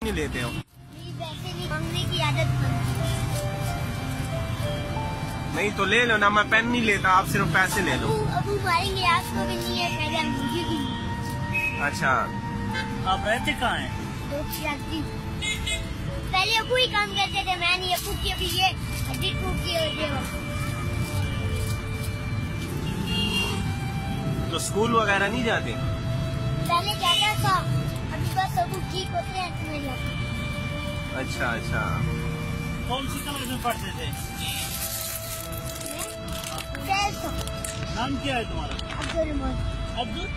नहीं लेते हो? पैसे नहीं मांगने की आदत नहीं तो ले लो ना, मैं पेन नहीं लेता, आप सिर्फ पैसे ले लो। अबू मारेंगे, आपको भी नहीं है, पहले मुझे भी नहीं। अच्छा, आप रहते कहाँ हैं? पहले अबू ही काम करते थे, मैं नहीं। अबू की अभी ये हड्डी टूट गई होती है। तो स्कूल वगैरह नहीं जाते? पहले जाता था, अभी बस अबू ठीक होते हैं तो मैं जाता। अच्छा अच्छा। कौन सी क्लास में पढ़ते थे? नाम क्या है तुम्हारा? अब्दुल अब्दुल।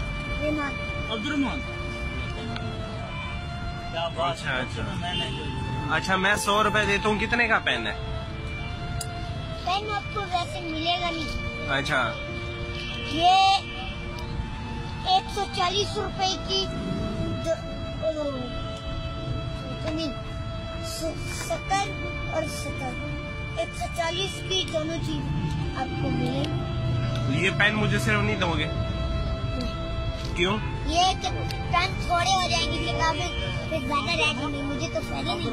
क्या बात। अच्छा अच्छा। मैंने अच्छा, मैं 100 रुपए देता हूँ, कितने का पेन है? पेन आपको वैसे मिलेगा नहीं। अच्छा, ये 140 रुपए की 70 और 70 140 की दोनों चीज आपको मिलेगी। ये पेन मुझे सिर्फ नहीं दोगे? क्यों? ये पेन थोड़े हो जाएंगे, किताबें फिर ज्यादा रहेंगी। मुझे तो फायदा नहीं।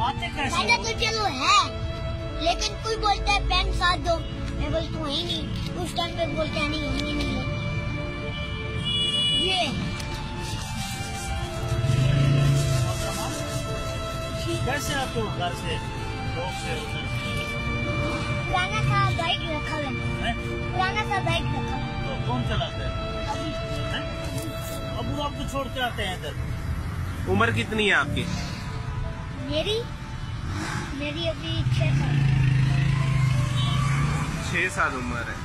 आते कैसे? फायदा तो चलो है, लेकिन कोई बोलता है पेन साथ दो, मैं बोलती हूँ ही नहीं। उस टाइम पे बोलते हैं नहीं। ये कैसे आते हो घर से, लोग से उधर? पुराना सा बाइक रखा हुआ है। पुराना सा बाइक रखा हुआ है। तो कौन चलाते हैं? अभी अबू आपको छोड़ के आते हैं इधर? उम्र कितनी है आपकी? मेरी अभी 6 साल। 6 साल उम्र है।